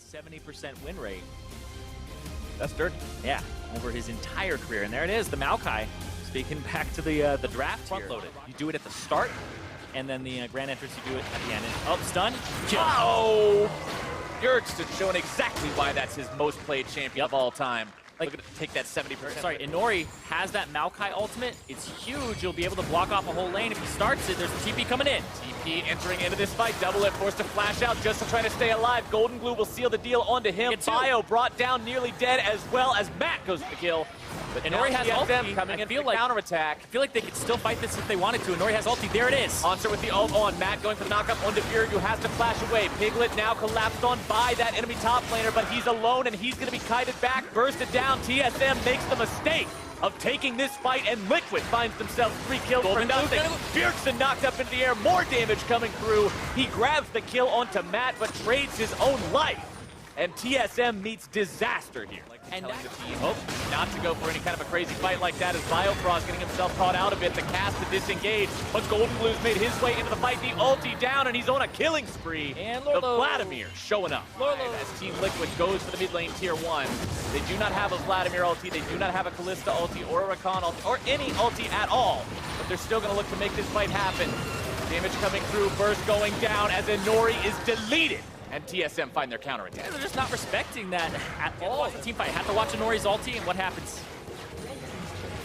70% win rate. That's dirty. Yeah, over his entire career. And there it is, the Maokai. Speaking back to the draft Front here. loaded. You do it at the start, and then the grand entrance, you do it at the end. And, oh, stun. Kill. Oh! Yerkston showing exactly why that's his most played champion of all time. Like, look at it, take that 70%. Sorry, Inori has that Maokai ultimate. It's huge. You'll be able to block off a whole lane. If he starts it, there's a TP coming in. TP entering into this fight. Double It forced to flash out just to try to stay alive. Golden Glue will seal the deal onto him. Bio brought down, nearly dead, as well as Matt goes for the kill. But Inori has ulti. coming in for the counterattack. I feel like they could still fight this if they wanted to. Inori has ulti. There it is. Onser with the ult on. Matt going for the knockup onto Fury, who has to flash away. Piglet now collapsed on by that enemy top laner, but he's alone and he's going to be kited back. Bursted down. TSM makes the mistake of taking this fight, and Liquid finds themselves 3 kills for nothing. Bjergsen knocked up into the air. More damage coming through. He grabs the kill onto Matt, but trades his own life. And TSM meets disaster here. And telling the team not to go for any kind of a crazy fight like that, as Biofrost getting himself caught out a bit. The cast to disengage, but Golden Glue's made his way into the fight. The ulti down, and he's on a killing spree. And the Vladimir showing up. Lolo. As Team Liquid goes for the mid lane tier 1. They do not have a Vladimir ulti. They do not have a Kalista ulti or a Rakan ulti or any ulti at all. But they're still going to look to make this fight happen. Damage coming through, burst going down as Inori is deleted. And TSM find their counterattack. They're just not respecting that at all. It's a team fight. Have to watch Inori's ulti, and what happens?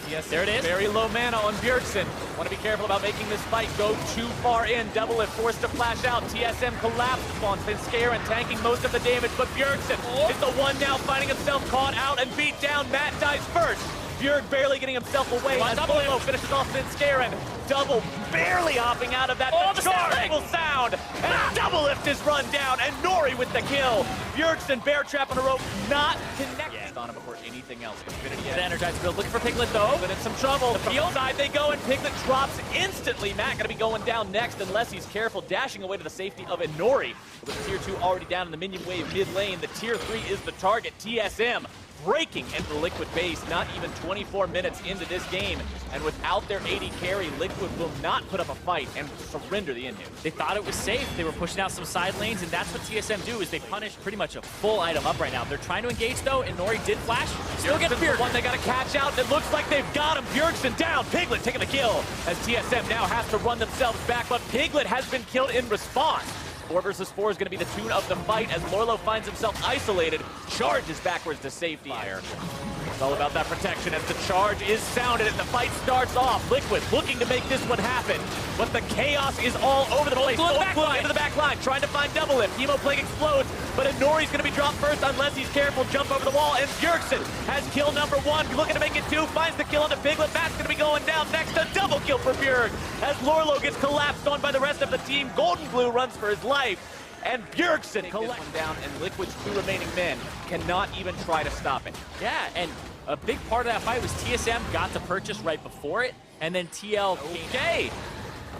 Yes, there it is. Very low mana on Bjergsen. Want to be careful about making this fight go too far in. Double It forced to flash out. TSM collapsed upon Finscare and tanking most of the damage, but Bjergsen is the one now finding himself caught out and beat down. Matt dies first. Bjerg barely getting himself away as Lolo finishes off Finscare, and Double barely hopping out of that. The charge will sound, and Double Lift is run down, and Nori with the kill. Bjergsen bear trap on a rope, not connected. On it before anything else. The energized build, looking for Piglet though. But in some trouble. From the side they go, and Piglet drops instantly. Matt gonna be going down next unless he's careful, dashing away to the safety of Inori. With tier 2 already down in the minion wave mid lane, the tier 3 is the target. TSM breaking into the Liquid base, not even 24 minutes into this game. And without their AD carry, Liquid will not put up a fight and surrender the Inhib. They thought it was safe. They were pushing out some side lanes, and that's what TSM do, is they punish pretty much a full item up right now. They're trying to engage though, and Nori did flash. Still gets feared. One they gotta catch out, and it looks like they've got him. Bjergsen down, Piglet taking the kill, as TSM now has to run themselves back, but Piglet has been killed in response. 4 versus 4 is going to be the tune of the fight as Lorlo finds himself isolated, charges backwards to safety. It's all about that protection as the charge is sounded and the fight starts off. Liquid looking to make this one happen, but the chaos is all over the place. Into the back line, trying to find Double Lift. Hemo Plague explodes, but Inori's going to be dropped first unless he's careful. Jump over the wall, and Bjergsen has kill number 1. Looking to make it 2, finds the kill on the Piglet. Matt's going to be going down next. A double kill for Bjerg as Lorlo gets collapsed on by the rest of the team. Golden Glue runs for his life, and Bjergsen collects one down, and Liquid's 2 remaining men cannot even try to stop it. Yeah, and a big part of that fight was TSM got the purchase right before it, and then TL came. Okay,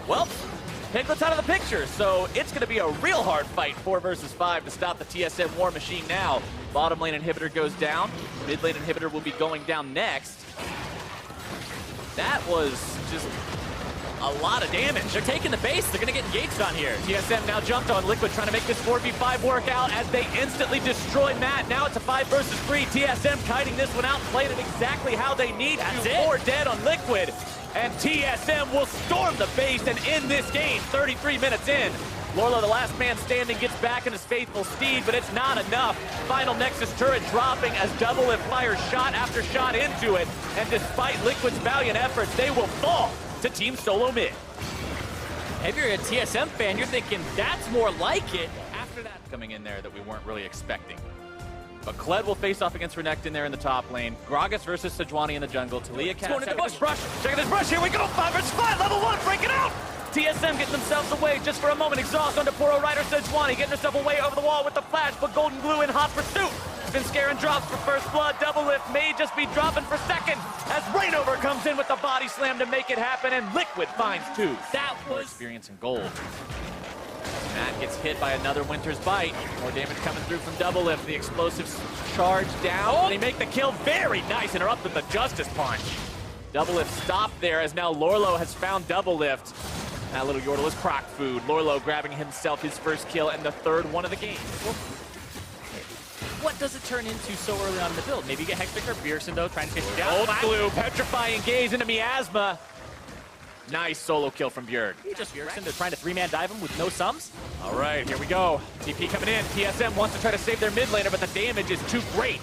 well, Piglet's out of the picture, so it's going to be a real hard fight, 4 versus 5, to stop the TSM War Machine now. Bottom lane inhibitor goes down. Mid lane inhibitor will be going down next. That was just a lot of damage. They're taking the base. They're going to get engaged on here. TSM now jumped on Liquid, trying to make this 4v5 work out as they instantly destroy Matt. Now it's a 5 versus 3. TSM kiting this one out, playing it exactly how they need to. 4 dead on Liquid. And TSM will storm the base and end this game 33 minutes in. Lorlo, the last man standing, gets back in his faithful steed, but it's not enough. Final Nexus turret dropping as Double It fires shot after shot into it. And despite Liquid's valiant efforts, they will fall to Team Solo Mid. If you're a TSM fan, you're thinking that's more like it. After that coming in there that we weren't really expecting. But Kled will face off against Renekton there in the top lane. Gragas versus Sejuani in the jungle. Talia Cat checking this brush. Checking this brush. Here we go. 5 versus 5. Level 1. Breaking out. TSM getting themselves away just for a moment. Exhaust onto Poro Rider. Sejuani getting herself away over the wall with the flash, but Golden Glue in hot pursuit. Finscare and drops for first blood. Double Lift may just be dropping for second as Rainover comes in with the body slam to make it happen, and Liquid finds 2. That was experience in gold. Matt gets hit by another Winter's Bite. More damage coming through from Double Lift. The explosives charge down. They make the kill. Very nice. Interrupt with the Justice Punch. Double Lift stopped there as now Lorlo has found Double Lift. That little Yordle is croc food. Lorlo grabbing himself his first kill and the 3rd one of the game. what does it turn into so early on in the build? Maybe you get Hexpicker, Bjergsen though, trying to chase you down. Old Glue, petrifying gaze into Miasma. Nice solo kill from Bjerg. Just Bjergsen, they're trying to 3-man dive him with no sums. All right, here we go. TP coming in. TSM wants to try to save their mid laner, but the damage is too great.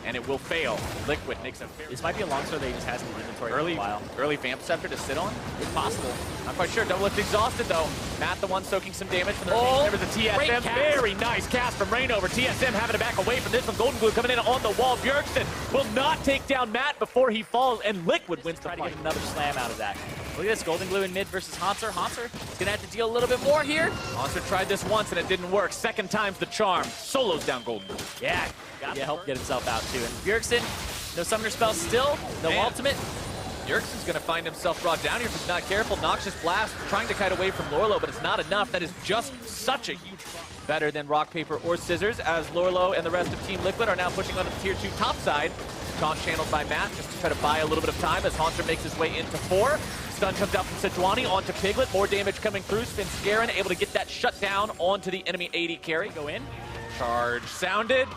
And it will fail. Liquid makes a very... This might be a long sword that he just has in the inventory for a while. Early Vamp Scepter to sit on? It's possible. Not quite sure. Double Lift exhausted, though. Matt, the one soaking some damage from the Oh, members of TSM. Very nice cast from Rainover. TSM having to back away from this one. Golden Glue coming in on the wall. Bjergsen will not take down Matt before he falls, and Liquid wins the Try fight. to get another slam out of that. Look at this, Golden Glue in mid versus Hanser. Hanser is going to have to deal a little bit more here. Hanser tried this once, and it didn't work. Second time's the charm. Solos down Golden Glue. Yeah, got to help get himself out, too. And Bjergsen, no summoner spell still, no ultimate. Bjergsen's going to find himself brought down here if he's not careful. Noxious Blast trying to kite away from Lorlo, but it's not enough. That is just such a huge better than rock, paper, or scissors, as Lorlo and the rest of Team Liquid are now pushing onto the tier 2 top side. Taunt channeled by Matt just to try to buy a little bit of time as Hanser makes his way into 4. Stun comes out from Sejuani onto Piglet. More damage coming through. Svenskeren able to get that shut down onto the enemy AD carry. Go in. Charge sounded.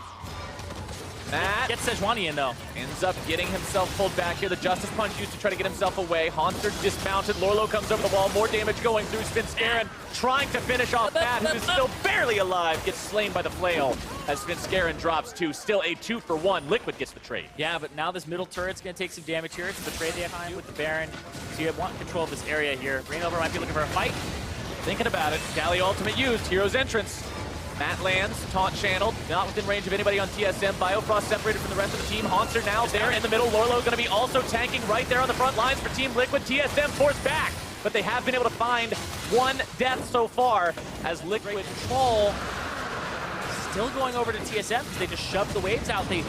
Matt Get Sejuani in, though. ends up getting himself pulled back here. The Justice Punch used to try to get himself away. Hanser dismounted. Lorlo comes over the wall. More damage going through. Svenskeren trying to finish off Matt, who is still barely alive. Gets slain by the flail as Svenskeren drops 2. Still a 2-for-1. Liquid gets the trade. Yeah, but now this middle turret's going to take some damage here. It's the trade they have time with the Baron. So you want control of this area here. Rainover might be looking for a fight. Thinking about it. Galley ultimate used. Hero's entrance. Matt lands, taunt channeled, not within range of anybody on TSM. Biofrost separated from the rest of the team. Hanser now there in the middle. Lorlo going to be also tanking right there on the front lines for Team Liquid. TSM forced back, but they have been able to find one death so far as Liquid Troll Still going over to TSM because they just shoved the waves out. They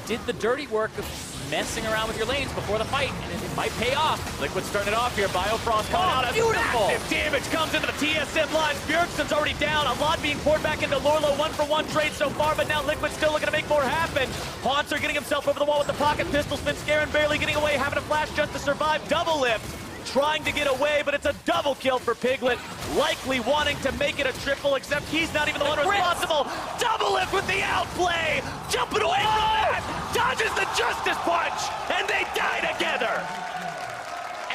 did the dirty work of messing around with your lanes before the fight, and it might pay off. Liquid starting it off here. Biofrost coming out as massive damage comes into the TSM lines. Bjergsen's already down. A lot being poured back into Lorlo. 1-for-1 trade so far, but now Liquid still looking to make more happen. Hanser getting himself over the wall with the pocket pistol. Svenskeren barely getting away, having a flash just to survive. Double lift. Trying to get away, but it's a double kill for Piglet. Likely wanting to make it a triple, except he's not even the one responsible. Double lift with the outplay. Jumping away from that. Dodges the Justice Punch, and they die together.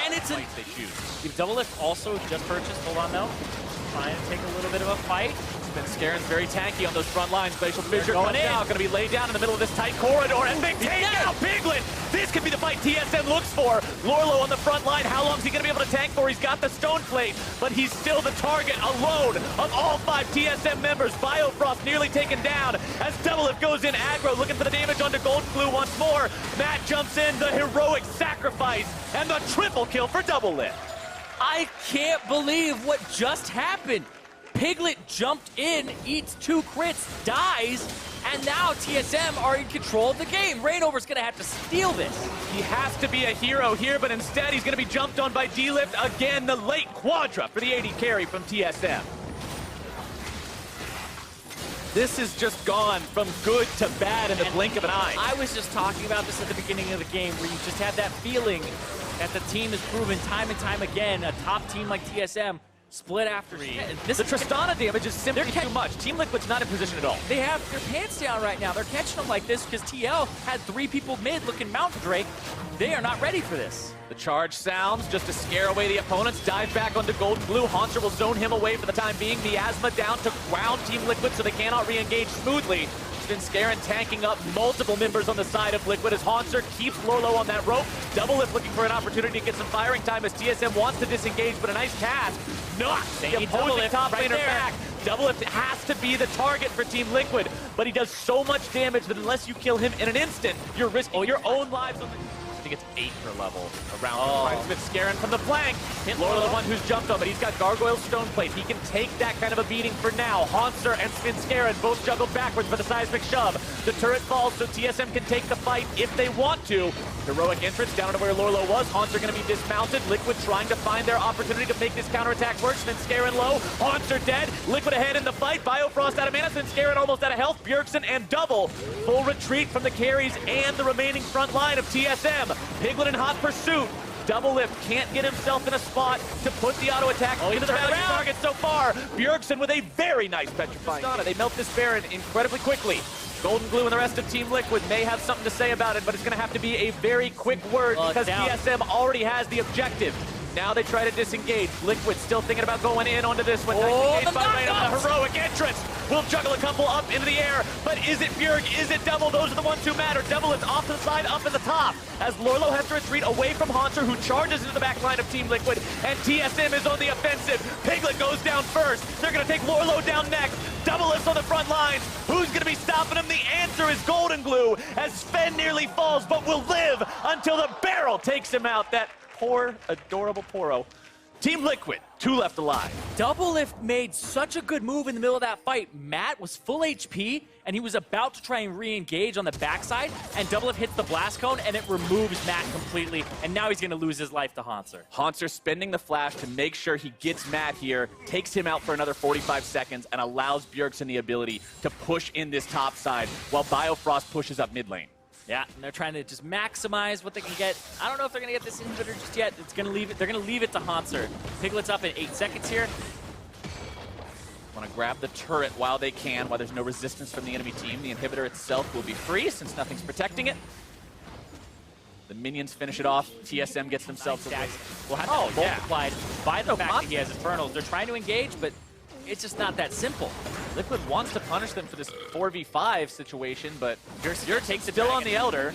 And it's a... They choose. If Double Lift also just purchased, hold on though. Trying to take a little bit of a fight. Svenskaren's very tanky on those front lines. Glacial Fissure going comes in. out. Going to be laid down in the middle of this tight corridor, and they take out Piglet. This could be the fight TSM looks for. Lorlo on the front line. How long is he going to be able to tank for? He's got the stone plate, but he's still the target alone of all 5 TSM members. Biofrost nearly taken down as Doublelift goes in aggro, looking for the damage onto Golden Glue once more. Matt jumps in, the heroic sacrifice, and the triple kill for Doublelift. I can't believe what just happened. Piglet jumped in, eats 2 crits, dies, and now TSM are in control of the game. Rainover's gonna have to steal this. He has to be a hero here, but instead he's gonna be jumped on by D-Lift. Again, the late quadra for the AD carry from TSM. This has just gone from good to bad in the blink of an eye. I was just talking about this at the beginning of the game, where you just have that feeling that the team has proven time and time again, a top team like TSM, split after 3. The Tristana damage is simply too much. Team Liquid's not in position at all. They have their pants down right now. They're catching them like this because TL had 3 people mid looking Mountain Drake. They are not ready for this. The charge sounds just to scare away the opponents. Dive back onto Golden Glue. Hanser will zone him away for the time being. Miasma down to ground Team Liquid so they cannot re-engage smoothly. Svenskeren tanking up multiple members on the side of Liquid as Hanser keeps Lorlo on that rope. Doublelift looking for an opportunity to get some firing time as TSM wants to disengage, but a nice cast knocks the opposing top laner back. Doublelift has to be the target for Team Liquid, but he does so much damage that unless you kill him in an instant, you're risking your own lives on the... I think it's 8 per level around Svenskeren from the flank. Lorlo the one who's jumped on, but he's got Gargoyle Stone Plate. He can take that kind of a beating for now. Hanser and Svenskeren both juggled backwards for the seismic shove. The turret falls so TSM can take the fight if they want to. Heroic entrance down to where Lorlo was. Hanser going to be dismounted. Liquid trying to find their opportunity to make this counterattack work. Svenskeren low. Hanser dead. Liquid ahead in the fight. Biofrost out of mana. Svenskeren almost out of health. Bjergsen and Double. Full retreat from the carries and the remaining front line of TSM. Piglet in hot pursuit. Doublelift can't get himself in a spot to put the auto attack into the value target so far. Bjergsen with a very nice petrifying. They melt this Baron incredibly quickly. Golden Glue and the rest of Team Liquid may have something to say about it, but it's going to have to be a very quick word because TSM already has the objective. Now they try to disengage. Liquid still thinking about going in onto this one. Oh, Nice by Rain on the heroic entrance. Will juggle a couple up into the air, but is it Bjerg? Is it Devil? Those are the ones who matter. Devil is off to the side, up at the top, as Lorlo has to retreat away from Haunter, who charges into the back line of Team Liquid, and TSM is on the offensive. Piglet goes down first. They're going to take Lorlo down next. Double is on the front lines. Who's going to be stopping him? The answer is Golden Glue, as Sven nearly falls, but will live until the barrel takes him out. That poor, adorable Poro. Team Liquid, 2 left alive. Doublelift made such a good move in the middle of that fight. Matt was full HP, and he was about to try and re-engage on the backside, and Doublelift hits the blast cone, and it removes Matt completely, and now he's going to lose his life to Haunter. Haunter spending the flash to make sure he gets Matt here, takes him out for another 45 seconds, and allows Bjergsen the ability to push in this top side, while Biofrost pushes up mid lane. Yeah, and they're trying to just maximize what they can get. I don't know if they're going to get this inhibitor just yet. It's going to leave it. They're going to leave it to Haunter. Piglet's up at 8 seconds here. Want to grab the turret while they can, while there's no resistance from the enemy team. The inhibitor itself will be free since nothing's protecting it. The minions finish it off. TSM gets themselves nice will have that multiplied by the fact that he has Infernals. They're trying to engage, but it's just not that simple. Liquid wants to punish them for this 4v5 situation, but Bjerg takes it still on the Elder.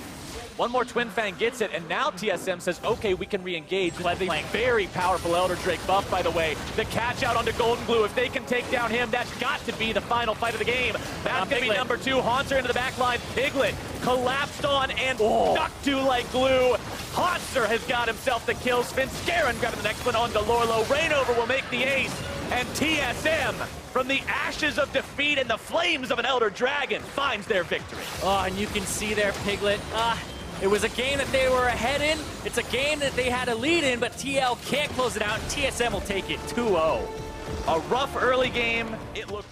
One more Twin Fang gets it, and now TSM says, okay, we can re-engage. With a very powerful Elder Drake buff, by the way. The catch out onto Golden Glue. If they can take down him, that's got to be the final fight of the game. That's going to be number 2. Haunter into the back line. Piglet collapsed on and stuck to like glue. Haunter has got himself the kill. Svenskeren grabbing the next one onto Lorlo. Rainover will make the ace. And TSM, from the ashes of defeat and the flames of an Elder Dragon, finds their victory. Oh, and you can see there, Piglet. It was a game that they were ahead in. It's a game that they had a lead in, but TL can't close it out, and TSM will take it 2-0. A rough early game. It looked